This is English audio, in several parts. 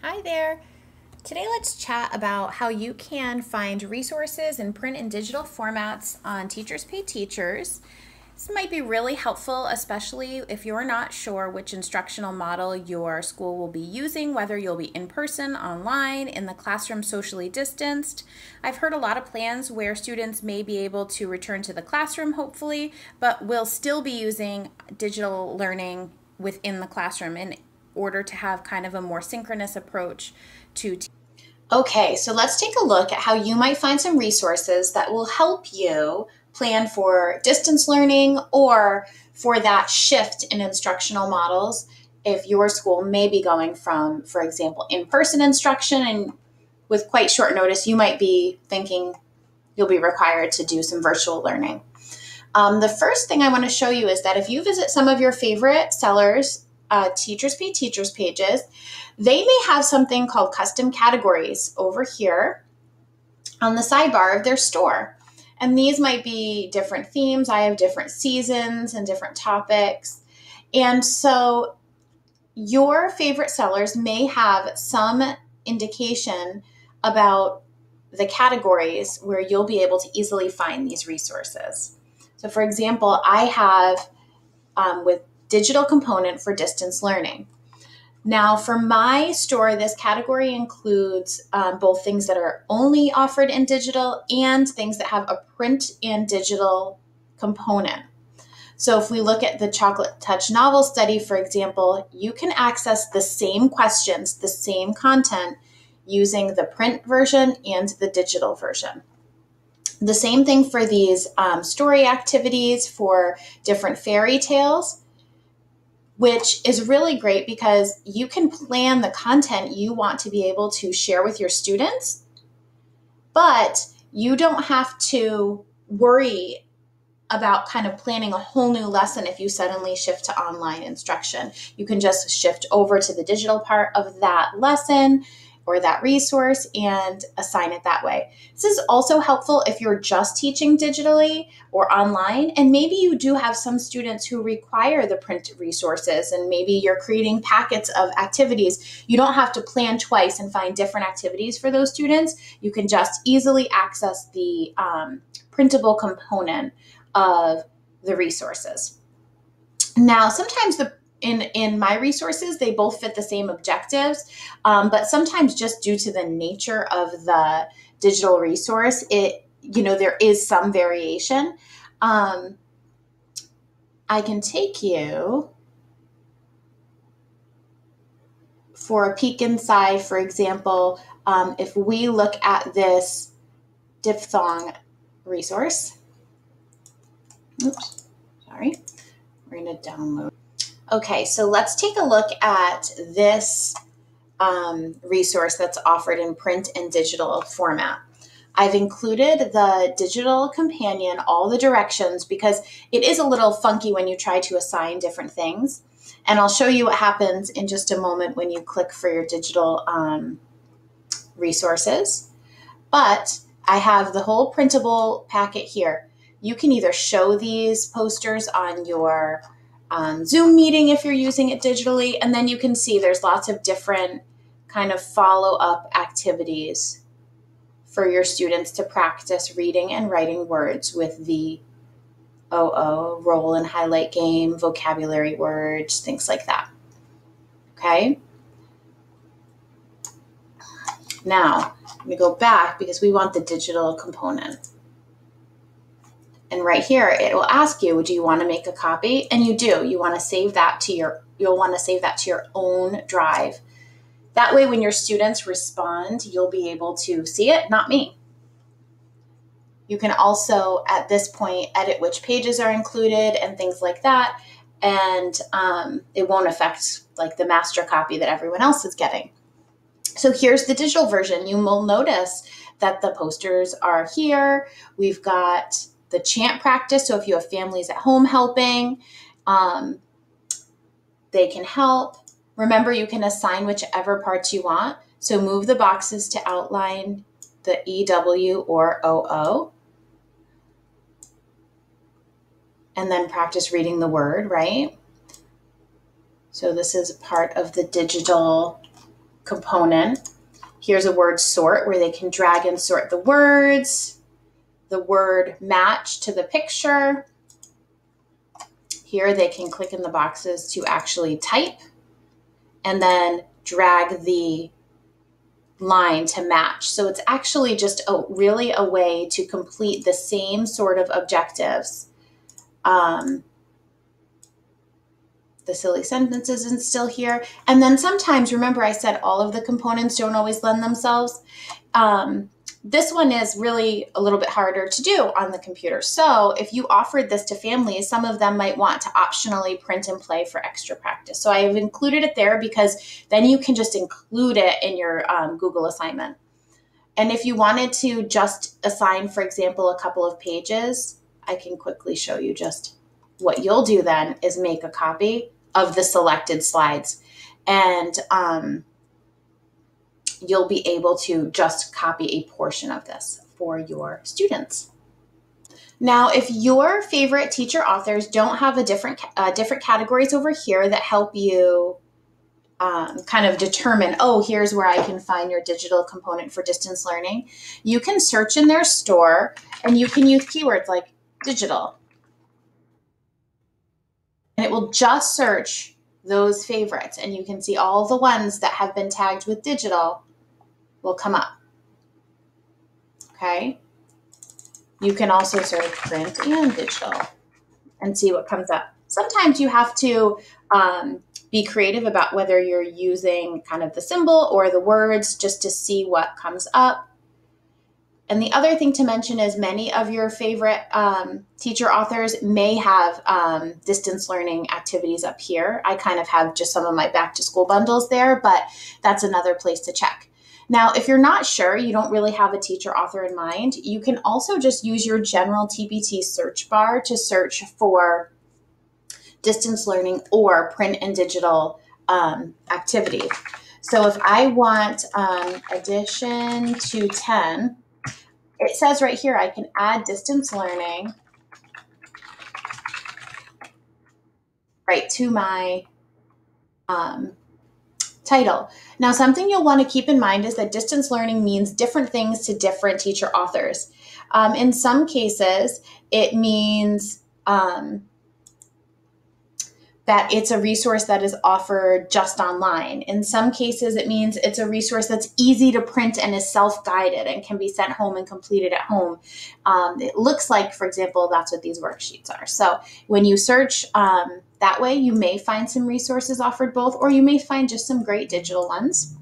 Hi there. Today let's chat about how you can find resources in print and digital formats on Teachers Pay Teachers. This might be really helpful, especially if you're not sure which instructional model your school will be using, whether you'll be in person, online, in the classroom socially distanced. I've heard a lot of plans where students may be able to return to the classroom, hopefully, but will still be using digital learning within the classroom in order to have kind of a more synchronous approach to teaching. Okay, so let's take a look at how you might find some resources that will help you plan for distance learning or for that shift in instructional models if your school may be going from, for example, in-person instruction, and with quite short notice, you might be thinking you'll be required to do some virtual learning. The first thing I want to show you is that if you visit some of your favorite sellers, Teachers Pay Teachers pages, they may have something called custom categories over here on the sidebar of their store. And these might be different themes. I have different seasons and different topics. And so your favorite sellers may have some indication about the categories where you'll be able to easily find these resources. So for example, I have with digital component for distance learning. Now, for my store, this category includes both things that are only offered in digital and things that have a print and digital component. So if we look at the Chocolate Touch Novel Study, for example, you can access the same questions, the same content, using the print version and the digital version. The same thing for these story activities for different fairy tales, which is really great because you can plan the content you want to be able to share with your students, but you don't have to worry about kind of planning a whole new lesson if you suddenly shift to online instruction. You can just shift over to the digital part of that lesson or that resource and assign it that way. This is also helpful if you're just teaching digitally or online, and maybe you do have some students who require the print resources, and maybe you're creating packets of activities. You don't have to plan twice and find different activities for those students. You can just easily access the printable component of the resources. Now, sometimes in my resources, they both fit the same objectives, but sometimes just due to the nature of the digital resource, there is some variation. I can take you for a peek inside, for example, if we look at this diphthong resource. Oops, sorry. We're going to download. Okay, so let's take a look at this resource that's offered in print and digital format. I've included the digital companion, all the directions, because it is a little funky when you try to assign different things. And I'll show you what happens in just a moment when you click for your digital resources. But I have the whole printable packet here. You can either show these posters on your Zoom meeting if you're using it digitally, and then you can see there's lots of different kind of follow-up activities for your students to practice reading and writing words with the OO, roll and highlight game, vocabulary words, things like that. Okay? Now, let me go back because we want the digital component. And right here, it will ask you, do you want to make a copy? And you do. You want to save that to you'll want to save that to your own drive. That way, when your students respond, you'll be able to see it, not me. You can also, at this point, edit which pages are included and things like that. And it won't affect like the master copy that everyone else is getting. So here's the digital version. You will notice that the posters are here. We've got the chant practice. So if you have families at home helping, they can help. Remember, you can assign whichever parts you want. So move the boxes to outline the EW or OO. And then practice reading the word, right? So this is part of the digital component. Here's a word sort where they can drag and sort the words, the word match to the picture. Here they can click in the boxes to actually type and then drag the line to match. So it's actually just really a way to complete the same sort of objectives. The silly sentence isn't still here. And then sometimes, remember I said all of the components don't always lend themselves. This one is really a little bit harder to do on the computer. So if you offered this to families, some of them might want to optionally print and play for extra practice. So I have included it there because then you can just include it in your Google assignment. And if you wanted to just assign, for example, a couple of pages, I can quickly show you just what you'll do then is make a copy of the selected slides, and you'll be able to just copy a portion of this for your students. Now, if your favorite teacher authors don't have a different categories over here that help you kind of determine, oh, here's where I can find your digital component for distance learning, you can search in their store and you can use keywords like digital. And it will just search those favorites, and you can see all the ones that have been tagged with digital will come up. Okay. You can also search print and digital and see what comes up. Sometimes you have to be creative about whether you're using kind of the symbol or the words just to see what comes up. And the other thing to mention is many of your favorite teacher authors may have distance learning activities up here. I kind of have just some of my back to school bundles there, but that's another place to check. Now, if you're not sure, you don't really have a teacher author in mind, you can also just use your general TPT search bar to search for distance learning or print and digital activities. So if I want addition to 10, it says right here I can add distance learning right to my title. Now, something you'll want to keep in mind is that distance learning means different things to different teacher authors. In some cases, it means that it's a resource that is offered just online. In some cases, it means it's a resource that's easy to print and is self-guided and can be sent home and completed at home. It looks like, for example, that's what these worksheets are. So when you search that way, you may find some resources offered both, or you may find just some great digital ones.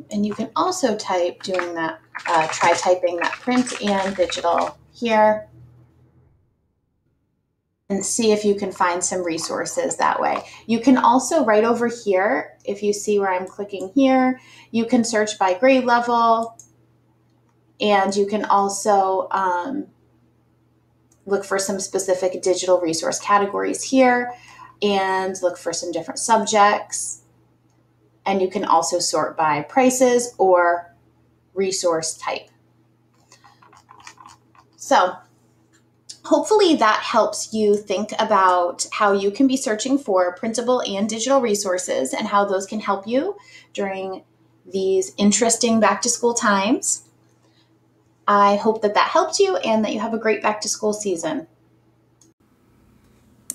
And you can also type doing that, try typing that print and digital here, and see if you can find some resources that way. You can also, right over here, if you see where I'm clicking here, you can search by grade level, and you can also look for some specific digital resource categories here and look for some different subjects. And you can also sort by prices or resource type. So hopefully that helps you think about how you can be searching for printable and digital resources and how those can help you during these interesting back to school times. I hope that that helped you and that you have a great back to school season.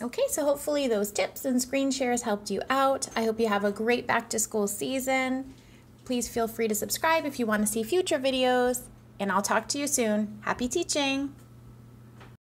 Okay, so hopefully those tips and screen shares helped you out. I hope you have a great back to school season. Please feel free to subscribe if you want to see future videos, and I'll talk to you soon. Happy teaching!